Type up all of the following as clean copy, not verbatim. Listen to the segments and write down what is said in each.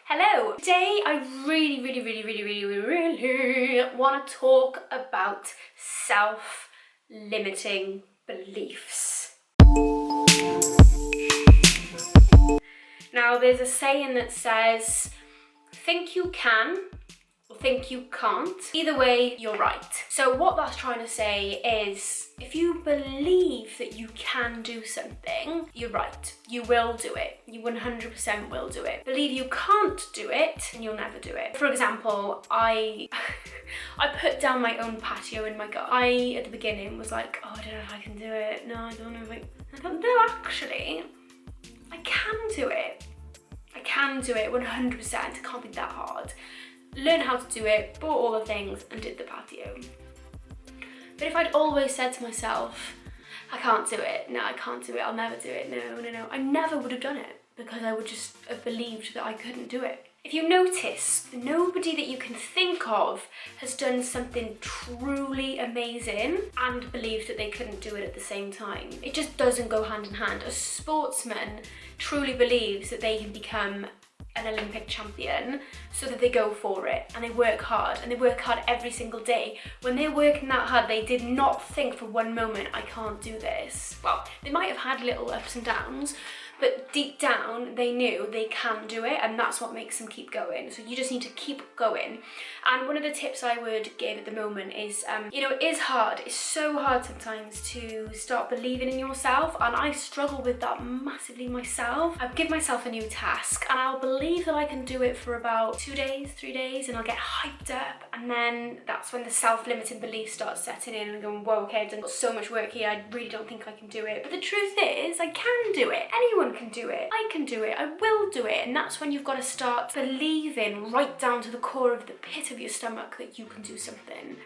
Hello! Today I really want to talk about self-limiting beliefs. Now there's a saying that says, think you can or think you can't. Either way, you're right. So what that's trying to say is, if you believe that you can do something, you're right. You will do it. You 100% will do it. Believe you can't do it, and you'll never do it. For example, I put down my own patio in my garden. I, at the beginning, was like, oh, I don't know if I can do it. No, I don't know if I thought, no, actually, I can do it. I can do it 100%. It can't be that hard. Learned how to do it, bought all the things, and did the patio. But if I'd always said to myself, I can't do it, no, I can't do it, I'll never do it, no, I never would have done it, because I would just have believed that I couldn't do it. If you notice, nobody that you can think of has done something truly amazing and believed that they couldn't do it at the same time. It just doesn't go hand in hand. A sportsman truly believes that they can become an Olympic champion, so that they go for it and they work hard every single day. When they're working that hard, they did not think for one moment, I can't do this. Well, they might have had little ups and downs, but deep down they knew they can do it, and that's what makes them keep going. So you just need to keep going. And one of the tips I would give at the moment is, it is hard. It's so hard sometimes to start believing in yourself, and I struggle with that massively myself. I'll give myself a new task and I'll believe that I can do it for about 2 days, 3 days, and I'll get hyped up, and then that's when the self-limiting belief starts setting in and going, whoa, okay, I've done so much work here, I really don't think I can do it. But the truth is, I can do it. Anyone can do it. I can do it. I will do it. And that's when you've got to start believing right down to the core of the pit of your stomach that you can do something.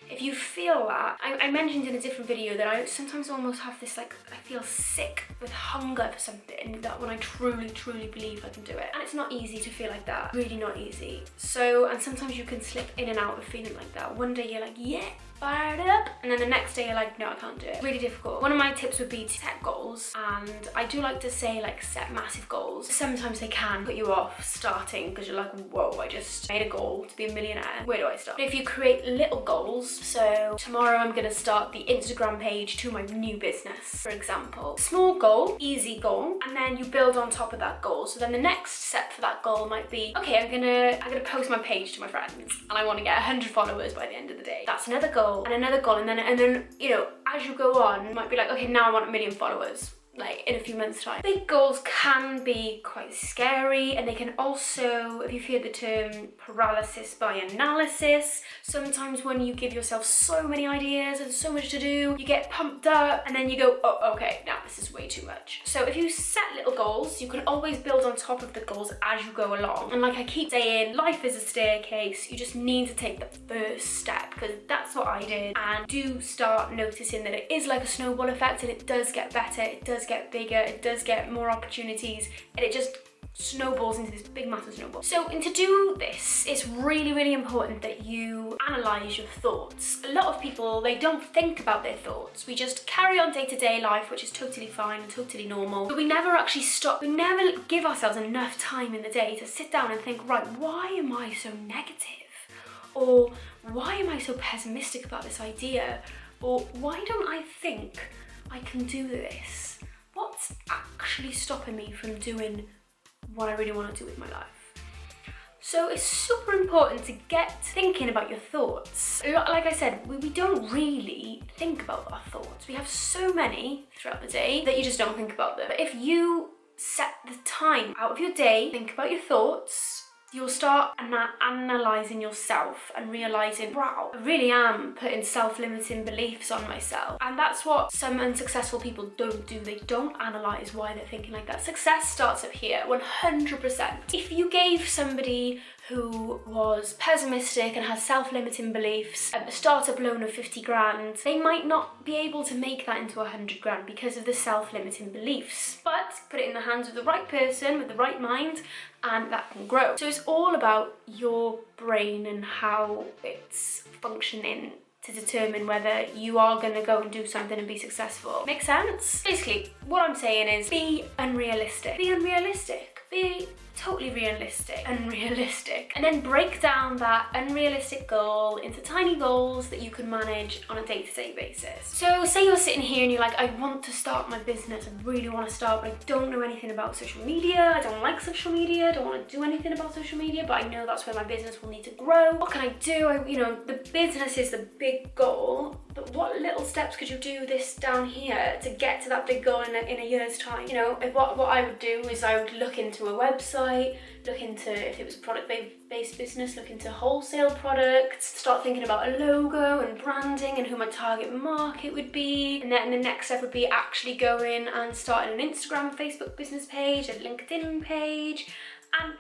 If you feel that, I mentioned in a different video that I sometimes almost have this, like, I feel sick with hunger for something, that when I truly believe I can do it. And it's not easy to feel like that, really not easy. So, and sometimes you can slip in and out of feeling like that. One day you're like, yeah, fired up, and then the next day you're like, no, I can't do it. Really difficult. One of my tips would be to set goals, and I do like to say, like, set massive goals. Sometimes they can put you off starting because you're like, whoa, I just made a goal to be a millionaire. Where do I start? But if you create little goals, so tomorrow I'm gonna start the Instagram page to my new business, for example. Small goal, easy goal, and then you build on top of that goal. So then the next step for that goal might be, okay, I'm gonna post my page to my friends, and I want to get 100 followers by the end of the day. That's another goal. And another goal, and then as you go on, you might be like, okay, now I want 1 million followers, like in a few months' time. Big goals can be quite scary, and they can also, if you've heard the term paralysis by analysis, sometimes when you give yourself so many ideas and so much to do, you get pumped up and then you go, oh, okay, now this is way too much. So if you set little goals, you can always build on top of the goals as you go along. And like I keep saying, life is a staircase. You just need to take the first step, because that's what I did. And do start noticing that it is like a snowball effect, and it does get better, it does get bigger, it does get more opportunities, and it just snowballs into this big massive snowball. So, and to do this, it's really important that you analyze your thoughts. A lot of people, they don't think about their thoughts. We just carry on day-to-day life, which is totally fine and totally normal, but we never actually stop. We never give ourselves enough time in the day to sit down and think, right, why am I so negative? Or why am I so pessimistic about this idea? Or why don't I think I can do this? What's actually stopping me from doing what I really want to do with my life? So it's super important to get thinking about your thoughts. Like I said, we don't really think about our thoughts. We have so many throughout the day that you just don't think about them. But if you set the time out of your day, think about your thoughts, you'll start analysing yourself and realising, wow, I really am putting self-limiting beliefs on myself. And that's what some unsuccessful people don't do. They don't analyse why they're thinking like that. Success starts up here, 100%. If you gave somebody who was pessimistic and has self-limiting beliefs a startup loan of 50 grand, they might not be able to make that into 100 grand because of the self-limiting beliefs. But put it in the hands of the right person with the right mind, and that can grow. So it's all about your brain and how it's functioning to determine whether you are going to go and do something and be successful. Make sense? Basically, what I'm saying is be unrealistic. Be unrealistic. Be totally unrealistic. And then break down that unrealistic goal into tiny goals that you can manage on a day-to-day basis. So say you're sitting here and you're like, I want to start my business, I really want to start, but I don't know anything about social media, I don't like social media, I don't want to do anything about social media, but I know that's where my business will need to grow. What can I do? The business is the big goal, but what little steps could you do this down here to get to that big goal in a year's time? What I would do is I would look into a website, look into, if it was a product-based business, look into wholesale products, start thinking about a logo and branding and who my target market would be. And then the next step would be actually going and starting an Instagram, Facebook business page, a LinkedIn page, and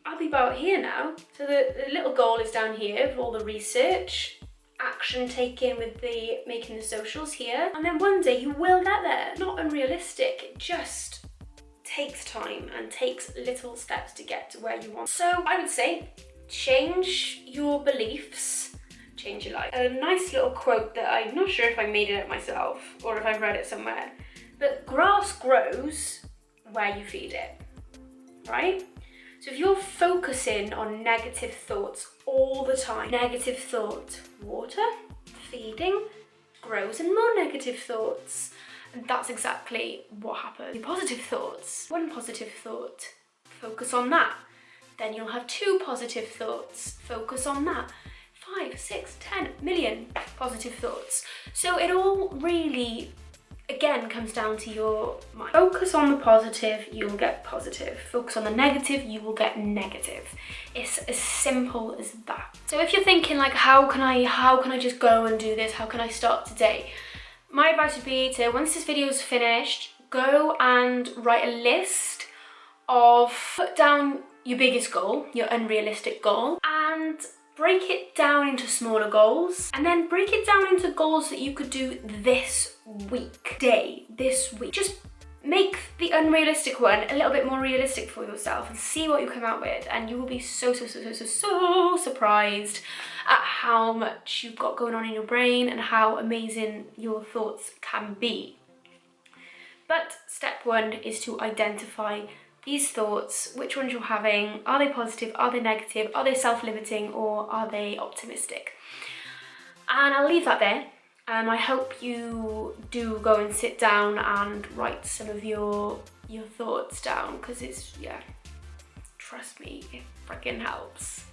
I'll be about here now. So the little goal is down here with all the research, action taken with the making the socials here, and then one day you will get there. Not unrealistic, it just takes time and takes little steps to get to where you want. So I would say change your beliefs, change your life. A nice little quote that I'm not sure if I made it up myself or if I've read it somewhere, but grass grows where you feed it, right? So if you're focusing on negative thoughts all the time, negative thought, water, feeding, grows in more negative thoughts. And that's exactly what happens. Your positive thoughts, one positive thought, focus on that. Then you'll have 2 positive thoughts, focus on that. 5, 6, 10 million positive thoughts. So it all really, again, comes down to your mind. Focus on the positive, you'll get positive. Focus on the negative, you will get negative. It's as simple as that. So if you're thinking like, how can I just go and do this? How can I start today? My advice would be to, once this video is finished, go and write a list of, put down your biggest goal, your unrealistic goal, and break it down into smaller goals, and then break it down into goals that you could do this week. Just make the unrealistic one a little bit more realistic for yourself and see what you come out with, and you will be so surprised at how much you've got going on in your brain and how amazing your thoughts can be. But step 1 is to identify these thoughts, which ones you're having. Are they positive? Are they negative? Are they self-limiting, or are they optimistic? And I'll leave that there. I hope you do go and sit down and write some of your thoughts down, because trust me, it freaking helps.